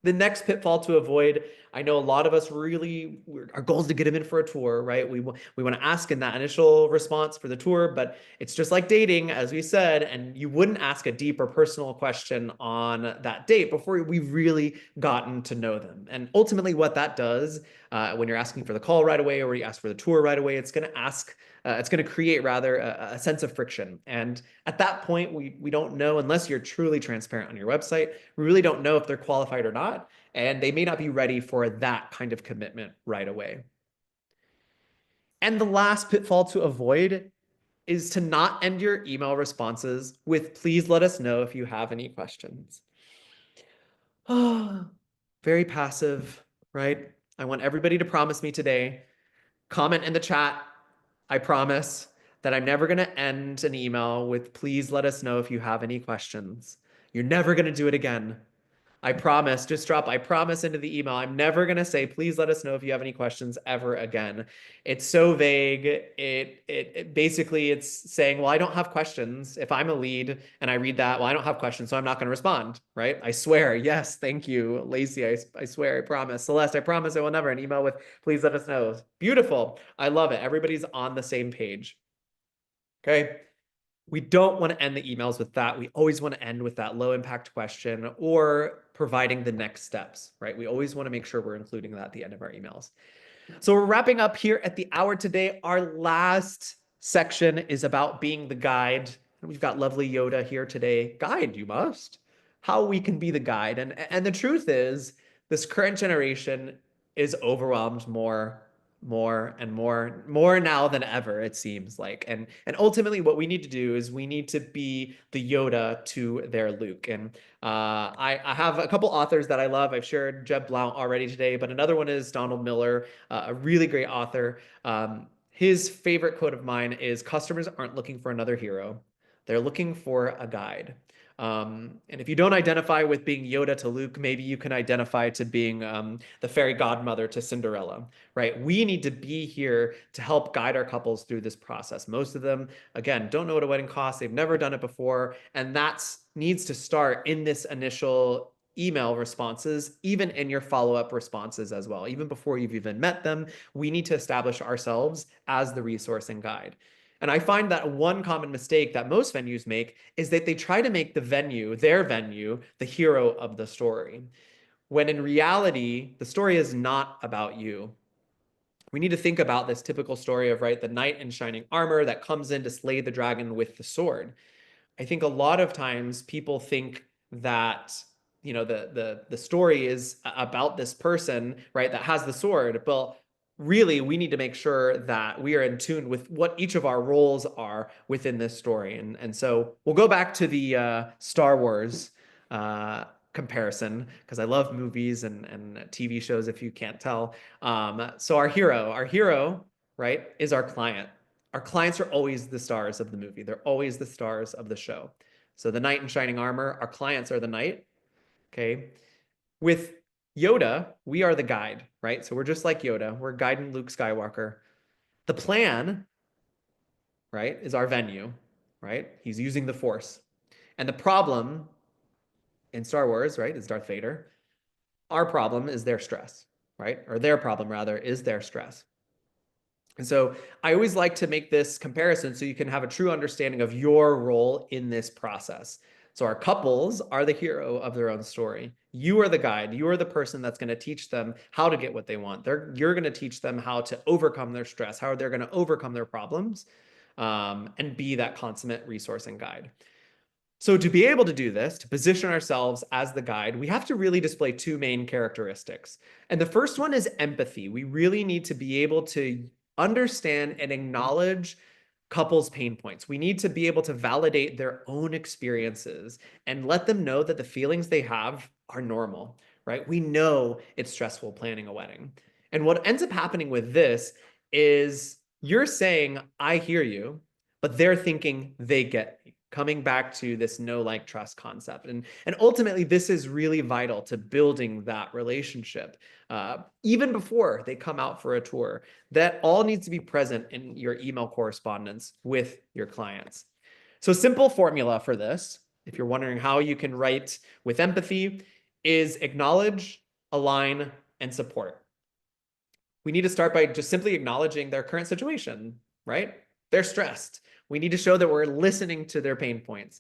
The next pitfall to avoid, I know a lot of us really, our goal is to get them in for a tour, right? We want to ask in that initial response for the tour, but it's just like dating, as we said, and you wouldn't ask a deep or personal question on that date before we've really gotten to know them. And ultimately what that does when you're asking for the call right away or you ask for the tour right away, it's going to create rather a sense of friction. And at that point, we don't know, unless you're truly transparent on your website, we really don't know if they're qualified or not. And they may not be ready for that kind of commitment right away. And the last pitfall to avoid is to not end your email responses with, please let us know if you have any questions. Very passive, right? I want everybody to promise me today, comment in the chat, I promise that I'm never going to end an email with, please let us know if you have any questions. You're never going to do it again. I promise, just drop, I promise into the email. I'm never going to say, please let us know if you have any questions ever again. It's so vague. It basically, it's saying, well, I don't have questions. If I'm a lead and I read that, well, I don't have questions, so I'm not going to respond, right? I swear. Yes. Thank you, Lacey. I swear, I promise. Celeste, I promise I will never an email with, please let us know. Beautiful. I love it. Everybody's on the same page. Okay. We don't want to end the emails with that. We always want to end with that low impact question or providing the next steps, right? We always want to make sure we're including that at the end of our emails. So we're wrapping up here at the hour today. Our last section is about being the guide. And we've got lovely Yoda here today. Guide, you must. How we can be the guide. And the truth is, this current generation is overwhelmed more more and more now than ever, it seems like. And ultimately what we need to do is we need to be the Yoda to their Luke. And I have a couple authors that I love. I've shared Jeb Blount already today, but another one is Donald Miller, a really great author. His favorite quote of mine is, customers aren't looking for another hero, they're looking for a guide. And if you don't identify with being Yoda to Luke, maybe you can identify to being the fairy godmother to Cinderella, right? We need to be here to help guide our couples through this process. Most of them, again, don't know what a wedding costs. They've never done it before. And that needs to start in this initial email responses, even in your follow-up responses as well. Even before you've even met them, we need to establish ourselves as the resource and guide. And I find that one common mistake that most venues make is that they try to make the venue, their venue, the hero of the story. When in reality, the story is not about you. We need to think about this typical story of, right, the knight in shining armor that comes in to slay the dragon with the sword. I think a lot of times people think that, you know, the story is about this person, right, that has the sword. But really, we need to make sure that we are in tune with what each of our roles are within this story. And so we'll go back to the Star Wars comparison, because I love movies and TV shows, if you can't tell. So our hero, right, is our client. Our clients are always the stars of the movie. They're always the stars of the show. So the knight in shining armor, our clients are the knight. Okay. With Yoda, we are the guide, right? So we're just like Yoda. We're guiding Luke Skywalker. The plan, right, is our venue, right? He's using the Force. And the problem in Star Wars, right, is Darth Vader. Our problem is their stress, right? Or their problem, rather, is their stress. And so I always like to make this comparison so you can have a true understanding of your role in this process. So our couples are the hero of their own story. You are the guide. You are the person that's going to teach them how to get what they want. You're going to teach them how to overcome their stress, how they're going to overcome their problems, and be that consummate resource and guide. So to be able to do this, to position ourselves as the guide, we have to really display two main characteristics. And the first one is empathy. We really need to be able to understand and acknowledge couples' pain points. We need to be able to validate their own experiences and let them know that the feelings they have are normal, right? We know it's stressful planning a wedding. And what ends up happening with this is you're saying, I hear you, but they're thinking they get me. Coming back to this know, like, trust concept. And ultimately, this is really vital to building that relationship. Even before they come out for a tour, that all needs to be present in your email correspondence with your clients. So simple formula for this, if you're wondering how you can write with empathy, is acknowledge, align, and support. We need to start by just simply acknowledging their current situation, right? They're stressed. We need to show that we're listening to their pain points.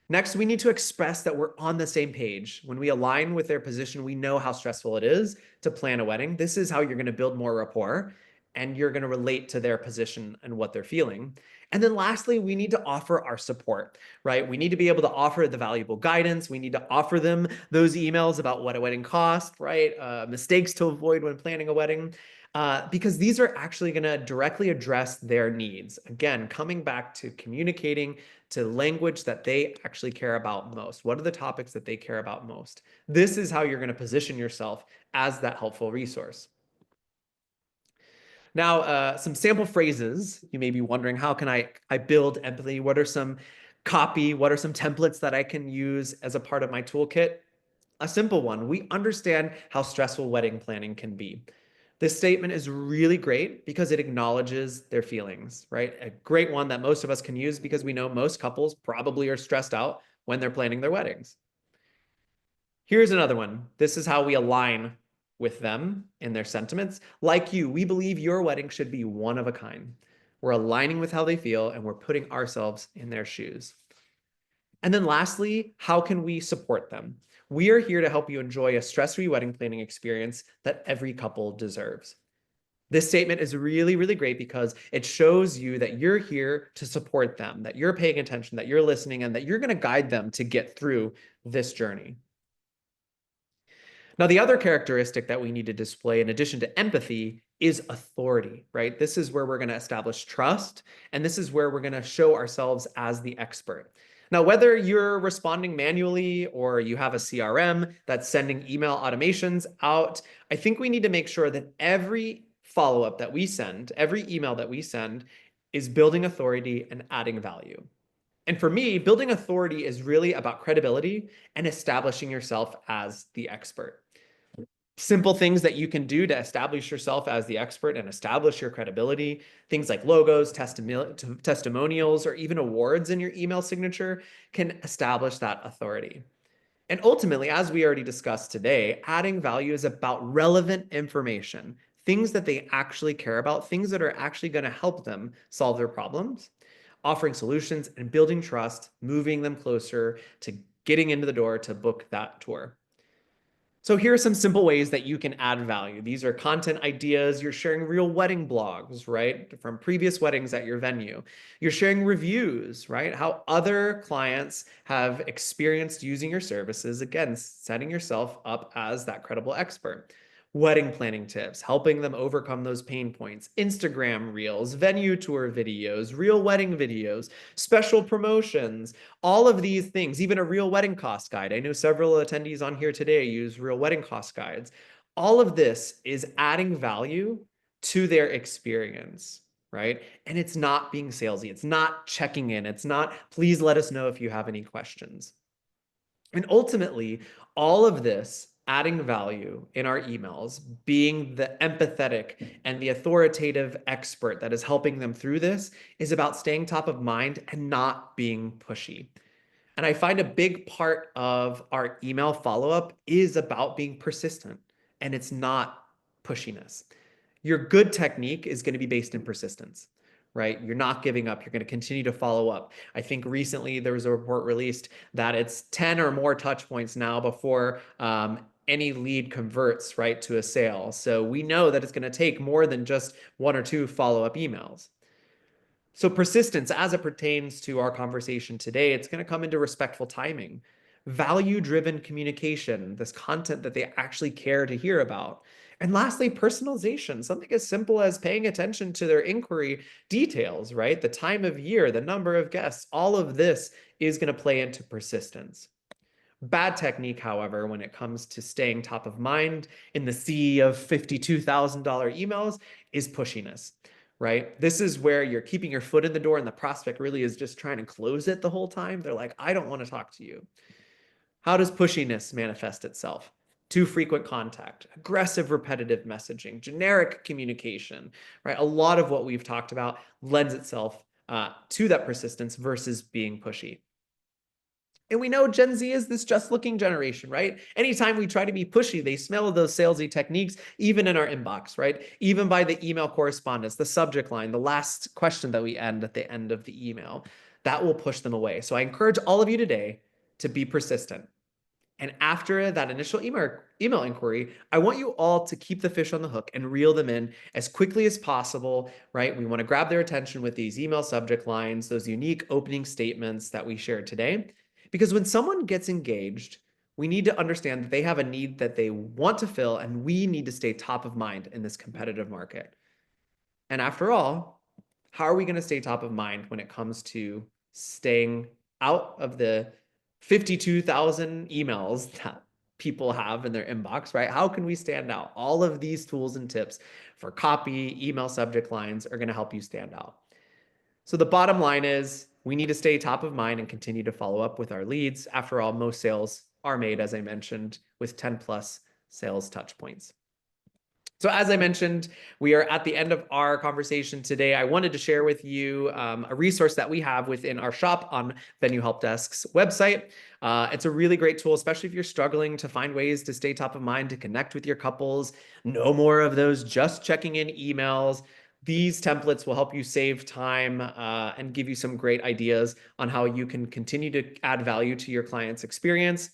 Next, we need to express that we're on the same page. When we align with their position, we know how stressful it is to plan a wedding. This is how you're going to build more rapport, and you're going to relate to their position and what they're feeling. And then lastly, we need to offer our support, right? We need to be able to offer the valuable guidance. We need to offer them those emails about what a wedding costs, right? Mistakes to avoid when planning a wedding. Because these are actually going to directly address their needs. Again, coming back to communicating to language that they actually care about most. What are the topics that they care about most? This is how you're going to position yourself as that helpful resource. Now, some sample phrases. You may be wondering, how can I build empathy? What are some copy? What are some templates that I can use as a part of my toolkit? A simple one. We understand how stressful wedding planning can be. This statement is really great because it acknowledges their feelings, right? A great one that most of us can use because we know most couples probably are stressed out when they're planning their weddings. Here's another one. This is how we align with them in their sentiments. Like you, we believe your wedding should be one of a kind. We're aligning with how they feel and we're putting ourselves in their shoes. And then lastly, how can we support them? We are here to help you enjoy a stress-free wedding planning experience that every couple deserves. This statement is really, really great because it shows you that you're here to support them, that you're paying attention, that you're listening, and that you're going to guide them to get through this journey. Now, the other characteristic that we need to display in addition to empathy is authority, right? This is where we're going to establish trust, and this is where we're going to show ourselves as the expert. Now, whether you're responding manually or you have a CRM that's sending email automations out, I think we need to make sure that every follow-up that we send, every email that we send, is building authority and adding value. And for me, building authority is really about credibility and establishing yourself as the expert. Simple things that you can do to establish yourself as the expert and establish your credibility, things like logos, testimonials, or even awards in your email signature can establish that authority. And ultimately, as we already discussed today, adding value is about relevant information, things that they actually care about, things that are actually going to help them solve their problems, offering solutions and building trust, moving them closer to getting into the door to book that tour. So here are some simple ways that you can add value. These are content ideas. You're sharing real wedding blogs, right? From previous weddings at your venue. You're sharing reviews, right? How other clients have experienced using your services. Again, setting yourself up as that credible expert. Wedding planning tips, helping them overcome those pain points. Instagram reels, venue tour videos, real wedding videos, special promotions, all of these things, even a real wedding cost guide. I know several attendees on here today use real wedding cost guides. All of this is adding value to their experience, right? And it's not being salesy. It's not checking in. It's not, please let us know if you have any questions. And ultimately, all of this adding value in our emails, being the empathetic and the authoritative expert that is helping them through this, is about staying top of mind and not being pushy. And I find a big part of our email follow-up is about being persistent, and it's not pushiness. Your good technique is going to be based in persistence, right? You're not giving up. You're going to continue to follow up. I think recently there was a report released that it's 10 or more touch points now before any lead converts, right, to a sale. So we know that it's going to take more than just one or two follow-up emails. So persistence, as it pertains to our conversation today, it's going to come into respectful timing, value-driven communication, this content that they actually care to hear about. And lastly, personalization, something as simple as paying attention to their inquiry details, right? The time of year, the number of guests, all of this is going to play into persistence. Bad technique, however, when it comes to staying top of mind in the sea of $52,000 emails is pushiness, right? This is where you're keeping your foot in the door and the prospect really is just trying to close it the whole time. They're like, I don't want to talk to you. How does pushiness manifest itself? Too frequent contact, aggressive repetitive messaging, generic communication, right? A lot of what we've talked about lends itself to that persistence versus being pushy. And we know Gen Z is this just looking generation, right? Anytime we try to be pushy, they smell those salesy techniques, even in our inbox, right? Even by the email correspondence, the subject line, the last question that we end at the end of the email, that will push them away. So I encourage all of you today to be persistent. And after that initial email inquiry, I want you all to keep the fish on the hook and reel them in as quickly as possible, right? We want to grab their attention with these email subject lines, those unique opening statements that we shared today. Because when someone gets engaged, we need to understand that they have a need that they want to fill, and we need to stay top of mind in this competitive market. And after all, how are we going to stay top of mind when it comes to staying out of the 52,000 emails that people have in their inbox, right? How can we stand out? All of these tools and tips for copy, email subject lines are going to help you stand out. So the bottom line is we need to stay top of mind and continue to follow up with our leads. After all, most sales are made, as I mentioned, with 10 plus sales touch points. So as I mentioned, we are at the end of our conversation today. I wanted to share with you a resource that we have within our shop on Venue Help Desk's website. It's a really great tool, especially if you're struggling to find ways to stay top of mind, to connect with your couples. No more of those just checking in emails. These templates will help you save time and give you some great ideas on how you can continue to add value to your client's experience.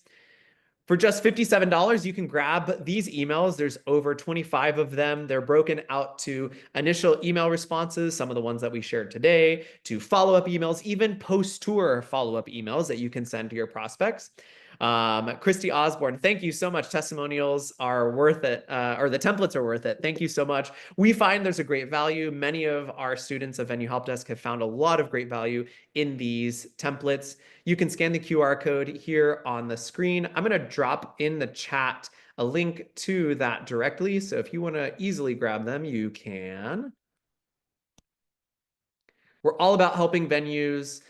For just $57, you can grab these emails. There's over 25 of them. They're broken out to initial email responses, some of the ones that we shared today, to follow-up emails, even post-tour follow-up emails that you can send to your prospects. Christy Osborne, thank you so much. Testimonials are worth it, or the templates are worth it. Thank you so much. We find there's a great value. Many of our students of Venue Help Desk have found a lot of great value in these templates. You can scan the QR code here on the screen. I'm going to drop in the chat a link to that directly. So if you want to easily grab them, you can. We're all about helping venues.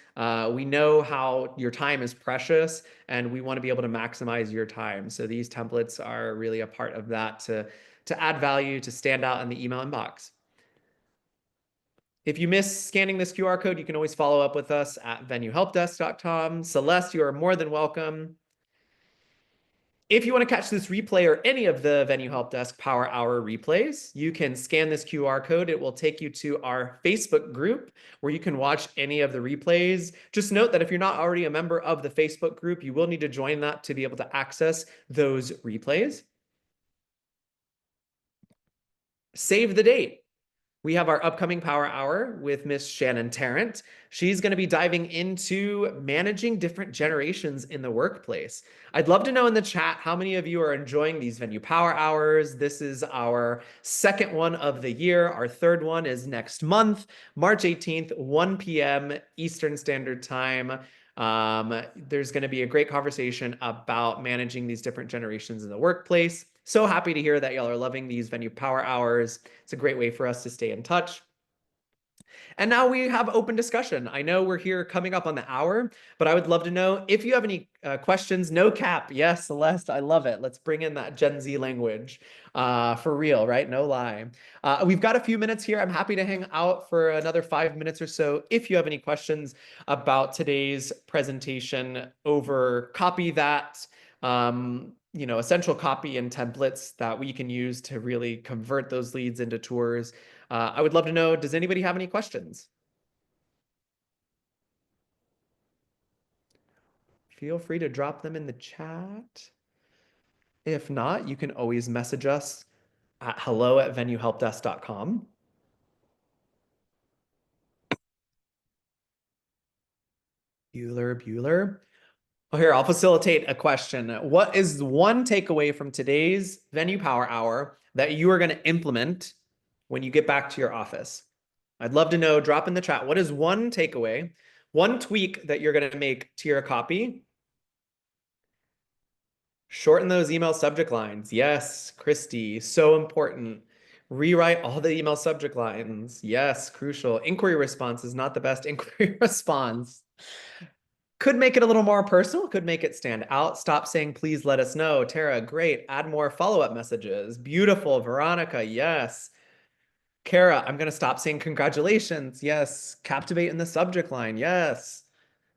We know how your time is precious and we want to be able to maximize your time. So these templates are really a part of that to add value, to stand out in the email inbox. If you miss scanning this QR code, you can always follow up with us at venuehelpdesk.com. Celeste, you are more than welcome. If you want to catch this replay or any of the Venue Help Desk Power Hour replays, you can scan this QR code. It will take you to our Facebook group where you can watch any of the replays. Just note that if you're not already a member of the Facebook group, you will need to join that to be able to access those replays. Save the date. We have our upcoming Power Hour with Miss Shannon Tarrant. She's going to be diving into managing different generations in the workplace. I'd love to know in the chat how many of you are enjoying these Venue Power Hours. This is our second one of the year. Our third one is next month, March 18th, 1 p.m. Eastern Standard Time. There's going to be a great conversation about managing these different generations in the workplace. So happy to hear that y'all are loving these Venue Power Hours. It's a great way for us to stay in touch. And now we have open discussion. I know we're here coming up on the hour, but I would love to know if you have any questions. No cap. Yes, Celeste, I love it. Let's bring in that Gen Z language for real, right? No lie. We've got a few minutes here. I'm happy to hang out for another 5 minutes or so. If you have any questions about today's presentation over copy that, essential copy and templates that we can use to really convert those leads into tours. I would love to know, does anybody have any questions? Feel free to drop them in the chat. If not, you can always message us at hello@venuehelpdesk.com. Bueller. Oh, here, I'll facilitate a question. What is one takeaway from today's Venue Power Hour that you are going to implement when you get back to your office? I'd love to know, drop in the chat. What is one takeaway, one tweak that you're going to make to your copy? Shorten those email subject lines. Yes, Christy, so important. Rewrite all the email subject lines. Yes, crucial. Inquiry response is not the best inquiry response. Could make it a little more personal, could make it stand out. Stop saying, please let us know. Tara, great. Add more follow-up messages. Beautiful. Veronica, yes. Kara, I'm going to stop saying congratulations. Yes. Captivate in the subject line. Yes.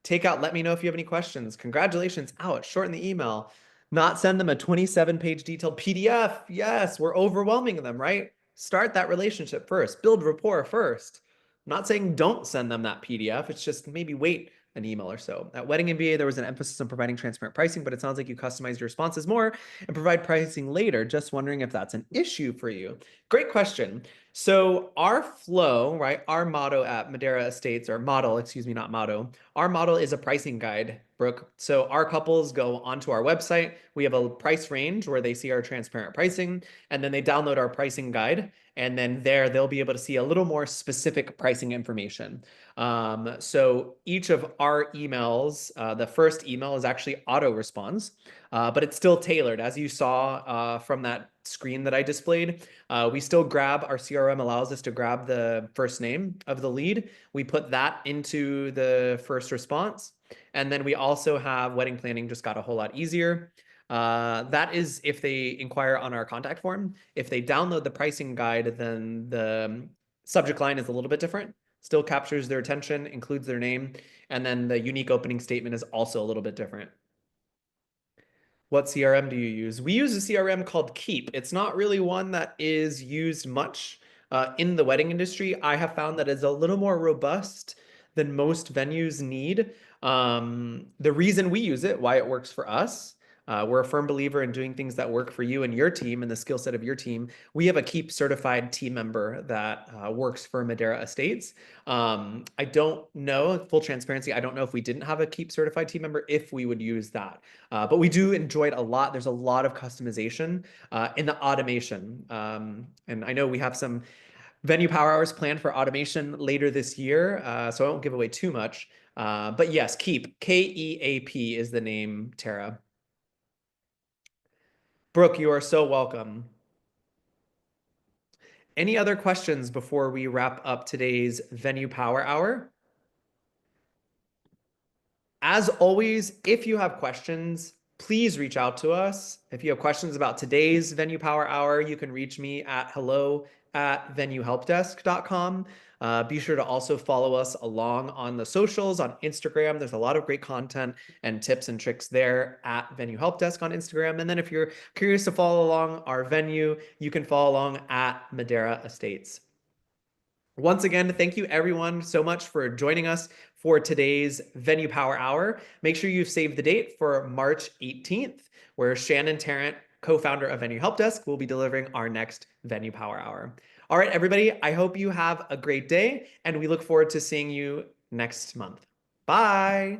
Take out, let me know if you have any questions. Congratulations, out. Shorten the email. Not send them a 27-page detailed PDF. Yes, we're overwhelming them, right? Start that relationship first. Build rapport first. I'm not saying don't send them that PDF. It's just maybe wait an email or so. At Wedding MBA, there was an emphasis on providing transparent pricing, but it sounds like you customize your responses more and provide pricing later. Just wondering if that's an issue for you. Great question. So our flow, right, our motto at Madeira Estates, or model, excuse me, not motto, our model is a pricing guide, Brooke. So our couples go onto our website. We have a price range where they see our transparent pricing, and then they download our pricing guide. And then there, they'll be able to see a little more specific pricing information. So each of our emails, the first email is actually auto response, but it's still tailored. As you saw from that screen that I displayed, we still grab, our CRM allows us to grab the first name of the lead. We put that into the first response. And then we also have wedding planning just got a whole lot easier. That is if they inquire on our contact form. If they download the pricing guide, then the subject line is a little bit different. Still captures their attention, includes their name, and then the unique opening statement is also a little bit different. What CRM do you use? We use a CRM called Keep. It's not really one that is used much in the wedding industry. I have found that it's a little more robust than most venues need. The reason we use it, why it works for us, We're a firm believer in doing things that work for you and your team and the skill set of your team. We have a Keep certified team member that works for Madeira Estates. I don't know, full transparency, I don't know if we didn't have a Keep certified team member, if we would use that. But we do enjoy it a lot. There's a lot of customization in the automation. And I know we have some venue power hours planned for automation later this year, so I won't give away too much. But yes, Keep, Keap is the name, Tara. Brooke, you are so welcome. Any other questions before we wrap up today's venue power hour? As always, if you have questions, please reach out to us. If you have questions about today's Venue Power Hour, you can reach me at hello@venuehelpdesk.com. Be sure to also follow us along on the socials on Instagram. There's a lot of great content and tips and tricks there at Venue Help Desk on Instagram. And then if you're curious to follow along our venue, you can follow along at Madeira Estates. Once again, thank you everyone so much for joining us for today's Venue Power Hour. Make sure you've saved the date for March 18th, where Shannon Tarrant, co-founder of Venue Help Desk, will be delivering our next Venue Power Hour. All right, everybody, I hope you have a great day, and we look forward to seeing you next month. Bye.